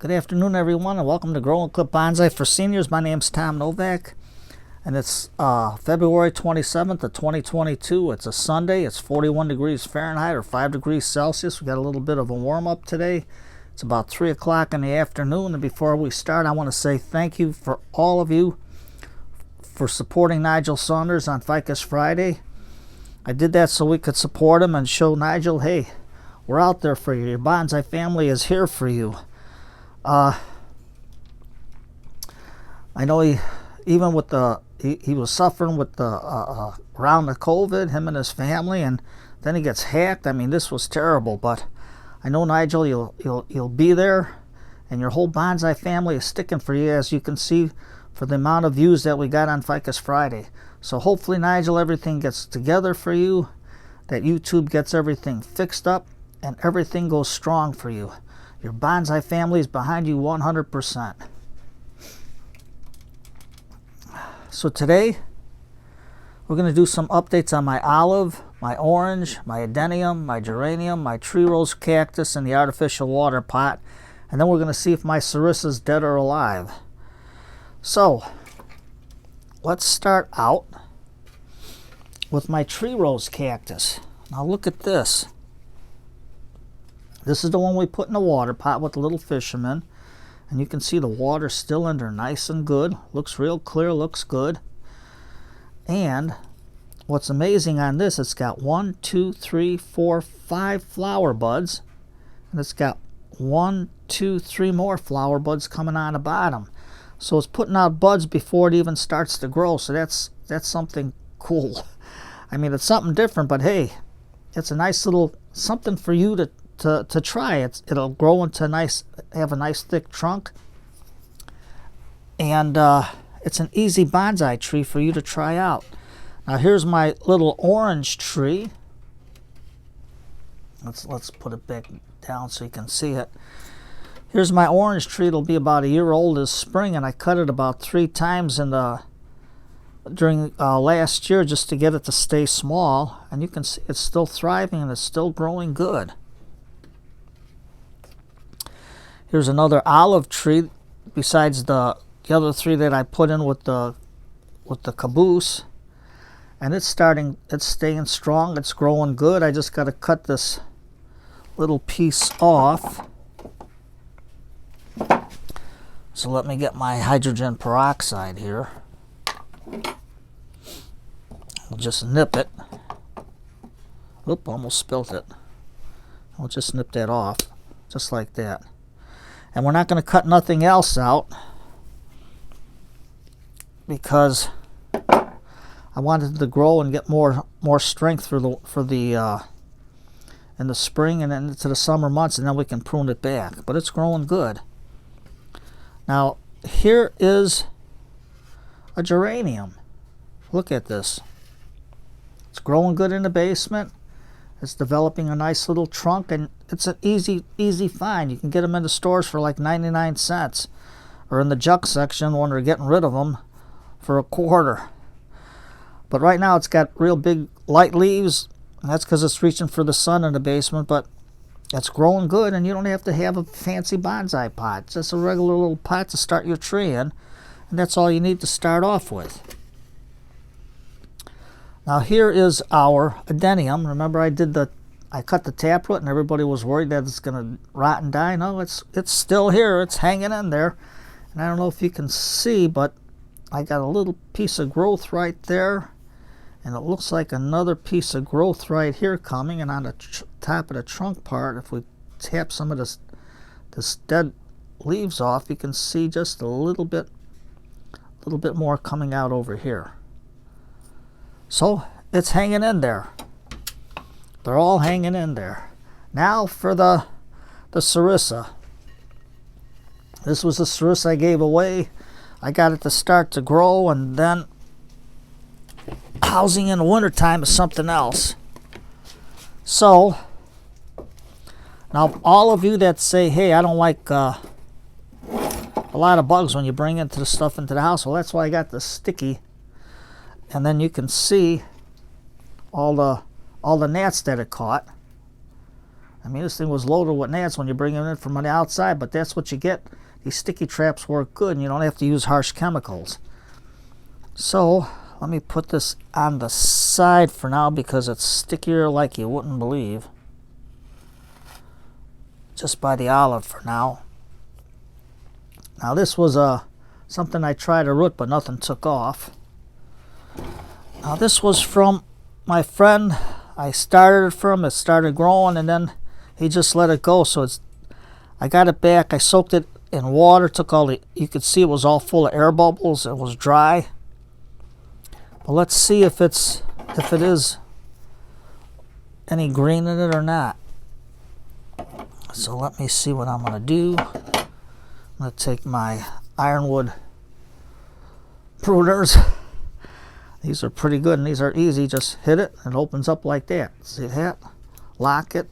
Good afternoon, everyone, and welcome to Grow and Clip Bonsai for Seniors. My name's Tom Novak, and it's February 27th of 2022. It's a Sunday. It's 41 degrees Fahrenheit or 5 degrees Celsius. We got a little bit of a warm-up today. It's about 3 o'clock in the afternoon, and before we start, I want to say thank you for all of you for supporting Nigel Saunders on Ficus Friday. I did that so we could support him and show Nigel, hey, we're out there for you. Your bonsai family is here for you. I know he was suffering with the around the COVID, him and his family, and then he gets hacked. I mean, this was terrible, but I know, Nigel, you'll be there, and your whole bonsai family is sticking for you, as you can see for the amount of views that we got on Ficus Friday. So hopefully, Nigel, everything gets together for you, that YouTube gets everything fixed up, and everything goes strong for you. Your bonsai family is behind you 100%. So today, we're going to do some updates on my olive, my orange, my adenium, my geranium, my tree rose cactus, and the artificial water pot. And then we're going to see if my sarissa is dead or alive. So, let's start out with my tree rose cactus. Now look at this. This is the one we put in the water pot with the little fisherman. And you can see the water still in there nice and good. Looks real clear, looks good. And what's amazing on this, it's got 1, 2, 3, 4, 5 flower buds. And it's got 1, 2, 3 more flower buds coming on the bottom. So it's putting out buds before it even starts to grow. So that's something cool. I mean, it's something different, but hey, it's a nice little something for you to try. It'll grow into have a nice thick trunk, and it's an easy bonsai tree for you to try out. Now here's my little orange tree. Let's put it back down so you can see it. Here's my orange tree. It'll be about a year old this spring, and I cut it about 3 times during last year just to get it to stay small, and you can see it's still thriving and it's still growing good. Here's another olive tree besides the other 3 that I put in with the caboose, and it's staying strong. It's growing good. I just got to cut this little piece off. So let me get my hydrogen peroxide here. I'll just nip it. Oop, almost spilt it. I'll just nip that off, just like that. And we're not going to cut nothing else out because I wanted it to grow and get more strength in the spring and then into the summer months, and then we can prune it back. But it's growing good. Now here is a geranium. Look at this. It's growing good in the basement. It's developing a nice little trunk, and it's an easy find. You can get them in the stores for like 99 cents, or in the junk section when they're getting rid of them for $0.25. But right now it's got real big light leaves, and that's because it's reaching for the sun in the basement, but it's growing good, and you don't have to have a fancy bonsai pot. It's just a regular little pot to start your tree in, and that's all you need to start off with. Now here is our adenium. Remember I cut the taproot and everybody was worried that it's going to rot and die. No, it's still here. It's hanging in there. And I don't know if you can see, but I got a little piece of growth right there. And it looks like another piece of growth right here coming. And on the top of the trunk part, if we tap some of this dead leaves off, you can see just a little bit more coming out over here. So it's hanging in there. They're all hanging in there. Now for the sarissa. This was the sarissa I gave away. I got it to start to grow, and then housing in the wintertime is something else. So now all of you that say, hey, I don't like a lot of bugs when you bring the stuff into the house, well, that's why I got the sticky. And then you can see all the gnats that it caught I mean, this thing was loaded with gnats when you bring them in from the outside, but that's what you get. These sticky traps work good, and you don't have to use harsh chemicals. So let me put this on the side for now because it's stickier like you wouldn't believe. Just by the olive for now. Now this was something I tried to root, but nothing took off. Now this was from my friend. I started it from, it started growing, and then he just let it go. So I got it back. I soaked it in water, took all the, you could see it was all full of air bubbles. It was dry. But let's see if it is any green in it or not. So let me see what I'm going to do. I'm going to take my Ironwood Pruners. These are pretty good and these are easy. Just hit it and it opens up like that. See that? Lock it.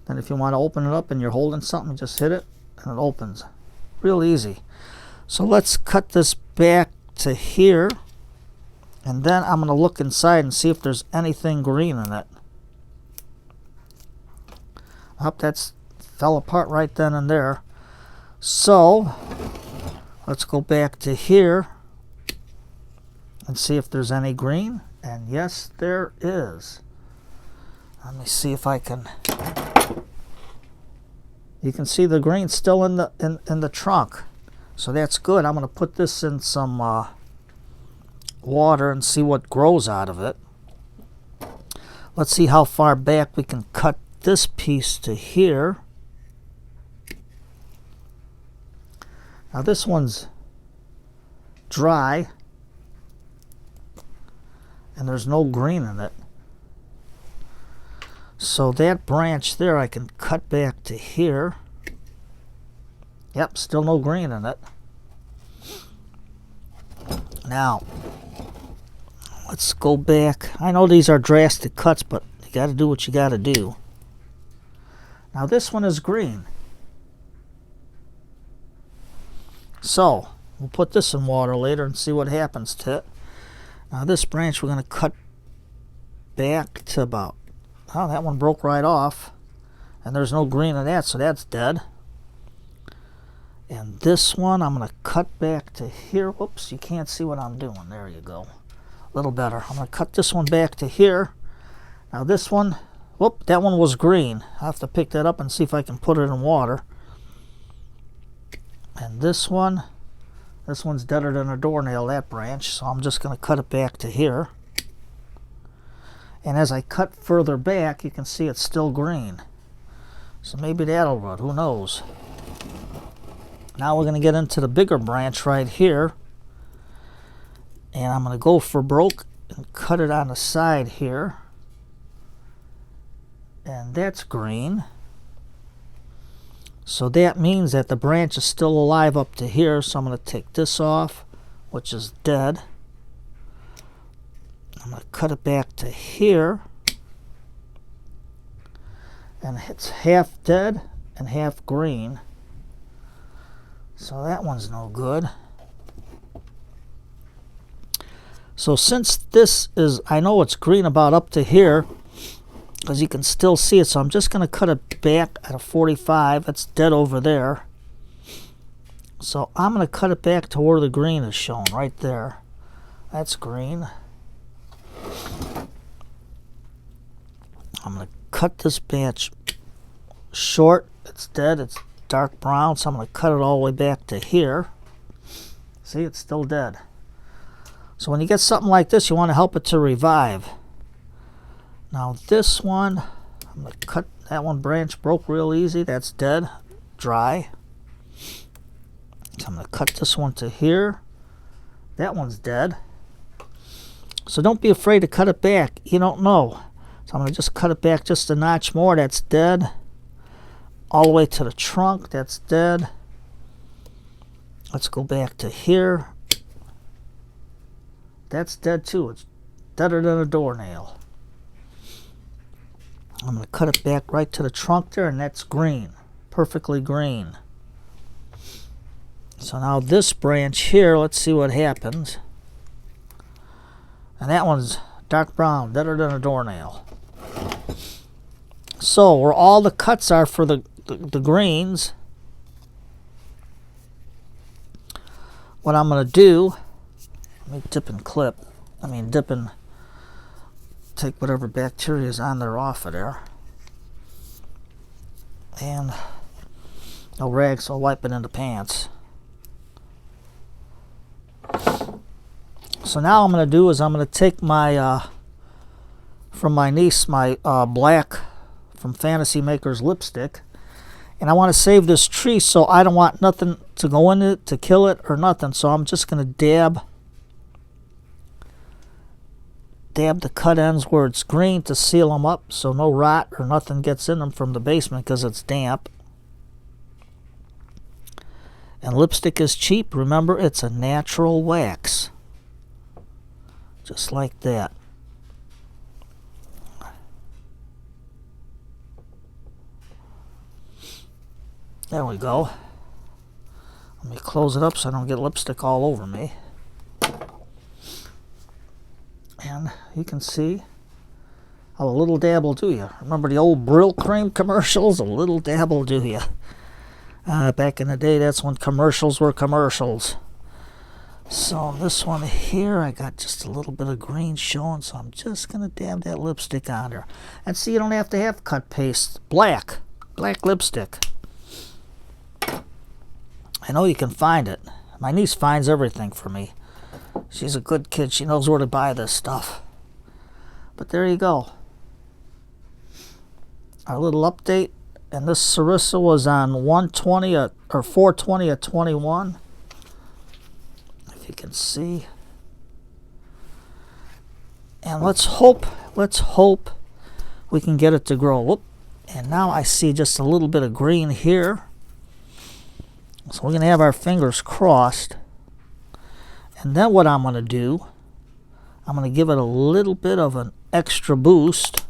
Then if you want to open it up and you're holding something, just hit it and it opens. Real easy. So let's cut this back to here. And then I'm going to look inside and see if there's anything green in it. Up, that's fell apart right then and there. So let's go back to here and see if there's any green. And yes, there is. Let me see if I can. You can see the green still in the trunk, so that's good. I'm going to put this in some water and see what grows out of it. Let's see how far back we can cut this piece to here. Now this one's dry and there's no green in it. So that branch there I can cut back to here. Yep, still no green in it. Now, let's go back. I know these are drastic cuts, but you got to do what you got to do. Now this one is green. So, we'll put this in water later and see what happens to it. Now this branch we're going to cut back to about, oh, that one broke right off. And there's no green in that, so that's dead. And this one I'm going to cut back to here. Whoops, you can't see what I'm doing. There you go. A little better. I'm going to cut this one back to here. Now this one, whoop, that one was green. I have to pick that up and see if I can put it in water. And this one's deader than a doornail, that branch. So I'm just going to cut it back to here. And as I cut further back, you can see it's still green. So maybe that'll rot, who knows. Now we're going to get into the bigger branch right here. And I'm going to go for broke and cut it on the side here. And that's green. So that means that the branch is still alive up to here. So I'm going to take this off, which is dead. I'm going to cut it back to here. And it's half dead and half green. So that one's no good. So since this is, I know it's green about up to here, because you can still see it, so I'm just going to cut it back at a 45. It's dead over there. So I'm going to cut it back to where the green is shown, right there. That's green. I'm going to cut this branch short. It's dead. It's dark brown, so I'm going to cut it all the way back to here. See, it's still dead. So when you get something like this, you want to help it to revive. Now this one, I'm going to cut, that one branch broke real easy. That's dead, dry. So I'm going to cut this one to here. That one's dead. So don't be afraid to cut it back. You don't know. So I'm going to just cut it back just a notch more. That's dead. All the way to the trunk, that's dead. Let's go back to here. That's dead too. It's deader than a doornail. I'm going to cut it back right to the trunk there, and that's green. Perfectly green. So now this branch here, let's see what happens. And that one's dark brown, deader than a doornail. So where all the cuts are for the greens, what I'm going to do, let me dip and clip. Dip and take whatever bacteria is on there off of there. And no rag, so I'll wipe it in the pants. So now I'm going to do is I'm going to take my, from my niece, my black from Fantasy Makers lipstick. And I want to save this tree, so I don't want nothing to go in it to kill it or nothing. So I'm just going to dab the cut ends where it's green to seal them up so no rot or nothing gets in them from the basement because it's damp. And lipstick is cheap. Remember, it's a natural wax. Just like that. There we go. Let me close it up so I don't get lipstick all over me. And you can see how a little dab will do you. Remember the old Brill cream commercials? A little dab will do you. Back in the day, that's when commercials were commercials. So this one here, I got just a little bit of green showing, so I'm just going to dab that lipstick on there. And see, you don't have to have cut paste. Black lipstick. I know you can find it. My niece finds everything for me. She's a good kid. She knows where to buy this stuff. But there you go. Our little update. And this Sarissa was on 120 or 420 at 21. If you can see. And let's hope we can get it to grow. Whoop. And now I see just a little bit of green here. So we're going to have our fingers crossed. And then what I'm going to do, I'm going to give it a little bit of an extra boost.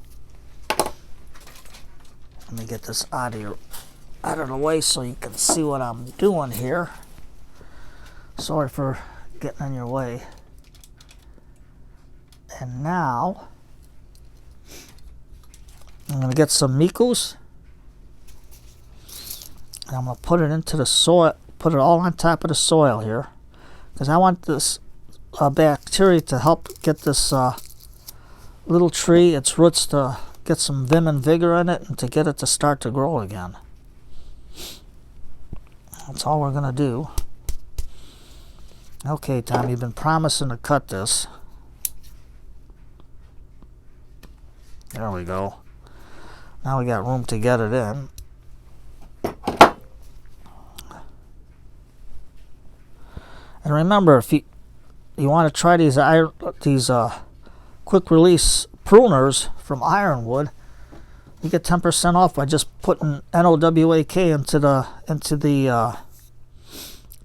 Let me get this out of the way so you can see what I'm doing here. Sorry for getting in your way. And now, I'm going to get some Mikus. And I'm going to put it into the soil, put it all on top of the soil here. Because I want this bacteria to help get this little tree, its roots, to get some vim and vigor in it and to get it to start to grow again. That's all we're going to do. Okay, Tom, you've been promising to cut this. There we go. Now we got room to get it in. And remember, if you want to try these quick release pruners from Ironwood, you get 10% off by just putting NOWAK into the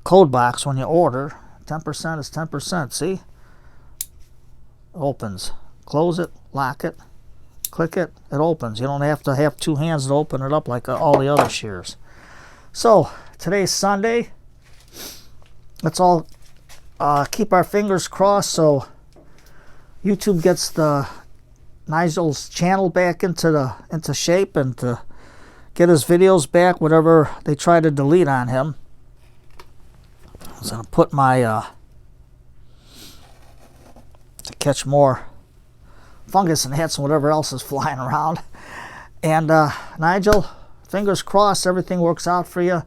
code box when you order. 10% is 10%. See? Opens. Close it. Lock it. Click it. It opens. You don't have to have two hands to open it up like all the other shears. So today's Sunday. Let's all keep our fingers crossed so YouTube gets the Nigel's channel back into shape and to get his videos back, whatever they try to delete on him. I was going to put my to catch more fungus and ants and whatever else is flying around. And Nigel, fingers crossed everything works out for you.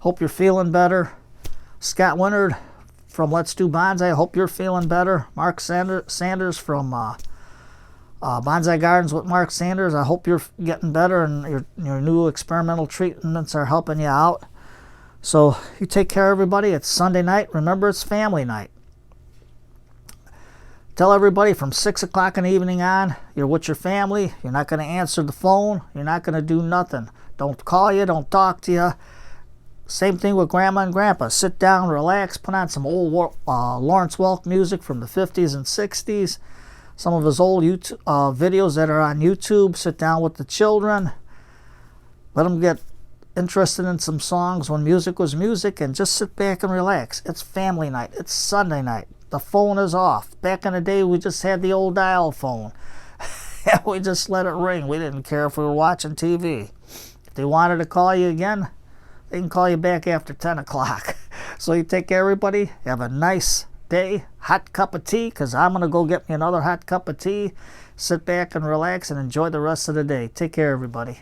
Hope you're feeling better. Scott Winard from Let's Do Bonsai, I hope you're feeling better. Mark Sanders from Bonsai Gardens with Mark Sanders, I hope you're getting better and your new experimental treatments are helping you out. So you take care, everybody. It's Sunday night. Remember, it's family night. Tell everybody from 6 o'clock in the evening on, you're with your family. You're not going to answer the phone. You're not going to do nothing. Don't call you. Don't talk to you. Same thing with Grandma and Grandpa. Sit down, relax, put on some old Lawrence Welk music from the 50s and 60s. Some of his old YouTube, videos that are on YouTube. Sit down with the children. Let them get interested in some songs when music was music, and just sit back and relax. It's family night. It's Sunday night. The phone is off. Back in the day, we just had the old dial phone. Yeah, we just let it ring. We didn't care if we were watching TV. If they wanted to call you again, they can call you back after 10 o'clock. So you take care, everybody. Have a nice day. Hot cup of tea, because I'm going to go get me another hot cup of tea. Sit back and relax and enjoy the rest of the day. Take care, everybody.